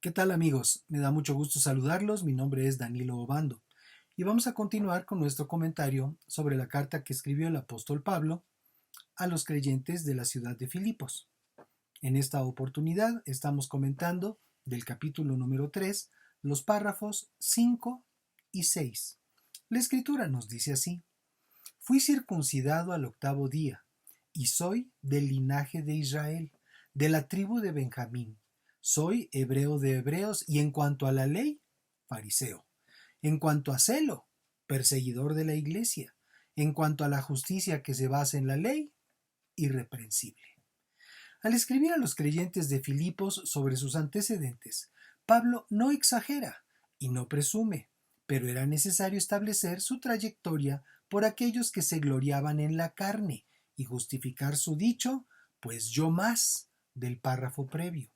¿Qué tal amigos? Me da mucho gusto saludarlos. Mi nombre es Danilo Obando y vamos a continuar con nuestro comentario sobre la carta que escribió el apóstol Pablo a los creyentes de la ciudad de Filipos. En esta oportunidad estamos comentando del capítulo número 3, los párrafos 5 y 6. La escritura nos dice así: Fui circuncidado al octavo día y soy del linaje de Israel, de la tribu de Benjamín. Soy hebreo de hebreos y en cuanto a la ley, fariseo. En cuanto a celo, perseguidor de la iglesia. En cuanto a la justicia que se basa en la ley, irreprensible. Al escribir a los creyentes de Filipos sobre sus antecedentes, Pablo no exagera y no presume, pero era necesario establecer su trayectoria por aquellos que se gloriaban en la carne y justificar su dicho, pues yo más, del párrafo previo,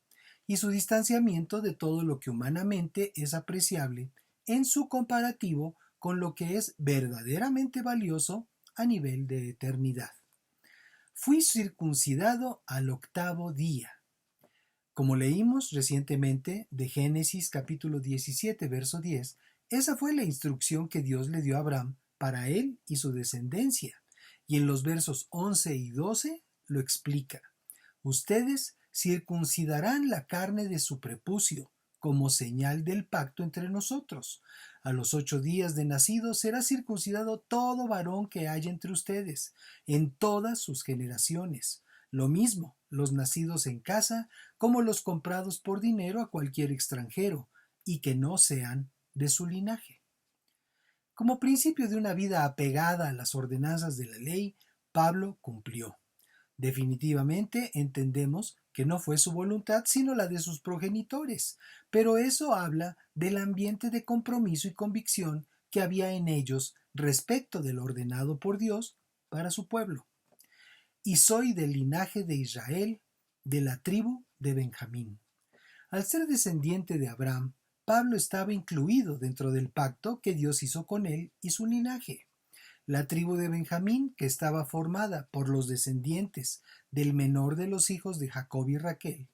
y su distanciamiento de todo lo que humanamente es apreciable en su comparativo con lo que es verdaderamente valioso a nivel de eternidad. Fui circuncidado al octavo día. Como leímos recientemente de Génesis capítulo 17, verso 10, esa fue la instrucción que Dios le dio a Abraham para él y su descendencia. Y en los versos 11 y 12 lo explica. Ustedes circuncidarán la carne de su prepucio como señal del pacto entre nosotros. A los 8 días de nacido será circuncidado todo varón que haya entre ustedes, en todas sus generaciones. Lo mismo los nacidos en casa como los comprados por dinero a cualquier extranjero, y que no sean de su linaje. Como principio de una vida apegada a las ordenanzas de la ley, Pablo cumplió. Definitivamente entendemos que no fue su voluntad sino la de sus progenitores, pero eso habla del ambiente de compromiso y convicción que había en ellos respecto de lo ordenado por Dios para su pueblo. Y soy del linaje de Israel, de la tribu de Benjamín. Al ser descendiente de Abraham, Pablo estaba incluido dentro del pacto que Dios hizo con él y su linaje. La tribu de Benjamín, que estaba formada por los descendientes del menor de los hijos de Jacob y Raquel,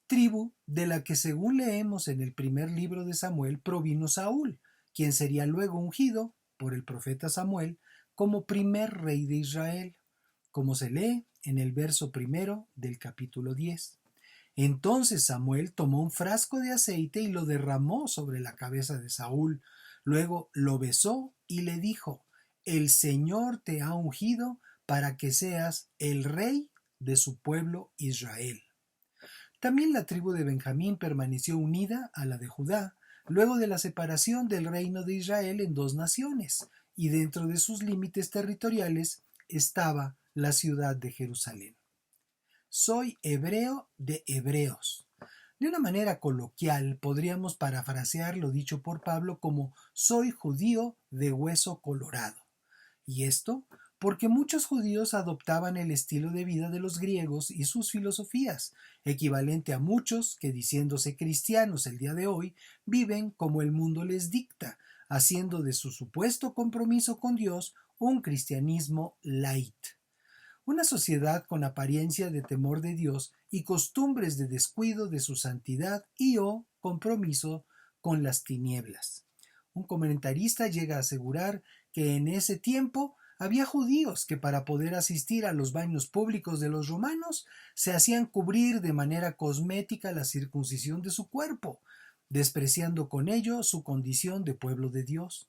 tribu de la que, según leemos en el primer libro de Samuel, provino Saúl, quien sería luego ungido por el profeta Samuel como primer rey de Israel, como se lee en el verso primero del capítulo 10. Entonces Samuel tomó un frasco de aceite y lo derramó sobre la cabeza de Saúl. Luego lo besó y le dijo: El Señor te ha ungido para que seas el rey de su pueblo Israel. También la tribu de Benjamín permaneció unida a la de Judá, luego de la separación del reino de Israel en dos naciones, y dentro de sus límites territoriales estaba la ciudad de Jerusalén. Soy hebreo de hebreos. De una manera coloquial podríamos parafrasear lo dicho por Pablo como soy judío de hueso colorado. Y esto porque muchos judíos adoptaban el estilo de vida de los griegos y sus filosofías, equivalente a muchos que, diciéndose cristianos el día de hoy, viven como el mundo les dicta, haciendo de su supuesto compromiso con Dios un cristianismo light. Una sociedad con apariencia de temor de Dios y costumbres de descuido de su santidad y o compromiso con las tinieblas. Un comentarista llega a asegurar que en ese tiempo había judíos que, para poder asistir a los baños públicos de los romanos, se hacían cubrir de manera cosmética la circuncisión de su cuerpo, despreciando con ello su condición de pueblo de Dios.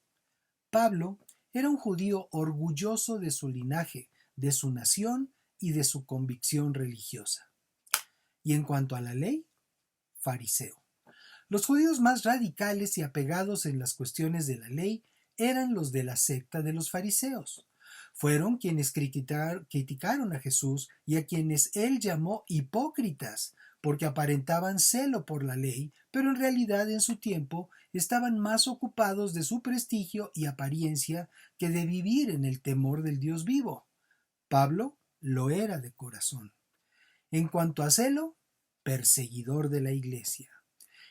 Pablo era un judío orgulloso de su linaje, de su nación y de su convicción religiosa. Y en cuanto a la ley, fariseo. Los judíos más radicales y apegados en las cuestiones de la ley eran los de la secta de los fariseos. Fueron quienes criticaron a Jesús y a quienes él llamó hipócritas, porque aparentaban celo por la ley, pero en realidad en su tiempo estaban más ocupados de su prestigio y apariencia que de vivir en el temor del Dios vivo. Pablo lo era de corazón. En cuanto a celo, perseguidor de la iglesia.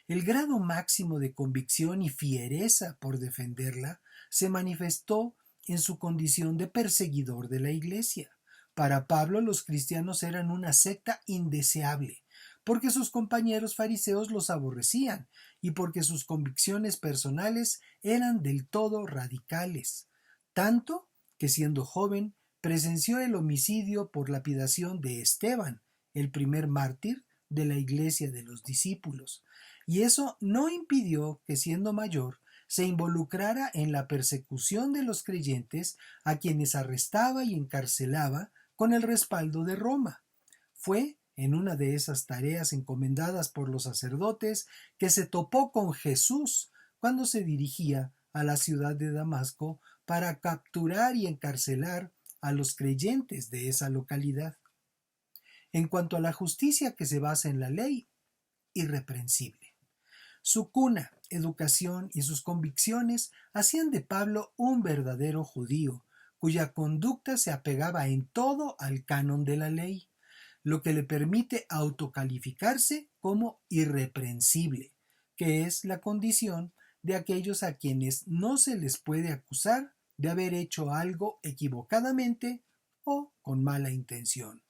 El grado máximo de convicción y fiereza por defenderla se manifestó en su condición de perseguidor de la iglesia. Para Pablo, los cristianos eran una secta indeseable, porque sus compañeros fariseos los aborrecían y porque sus convicciones personales eran del todo radicales, tanto que siendo joven presenció el homicidio por lapidación de Esteban, el primer mártir de la iglesia de los discípulos, y eso no impidió que siendo mayor se involucrara en la persecución de los creyentes a quienes arrestaba y encarcelaba con el respaldo de Roma. Fue en una de esas tareas encomendadas por los sacerdotes que se topó con Jesús cuando se dirigía a la ciudad de Damasco para capturar y encarcelar a los creyentes de esa localidad. En cuanto a la justicia que se basa en la ley, irreprensible. Su cuna, educación y sus convicciones hacían de Pablo un verdadero judío, cuya conducta se apegaba en todo al canon de la ley, lo que le permite autocalificarse como irreprensible, que es la condición de aquellos a quienes no se les puede acusar de haber hecho algo equivocadamente o con mala intención.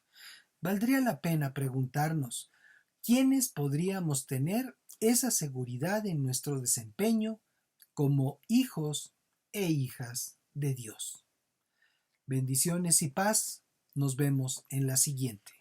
Valdría la pena preguntarnos, ¿quiénes podríamos tener esa seguridad en nuestro desempeño como hijos e hijas de Dios? Bendiciones y paz. Nos vemos en la siguiente.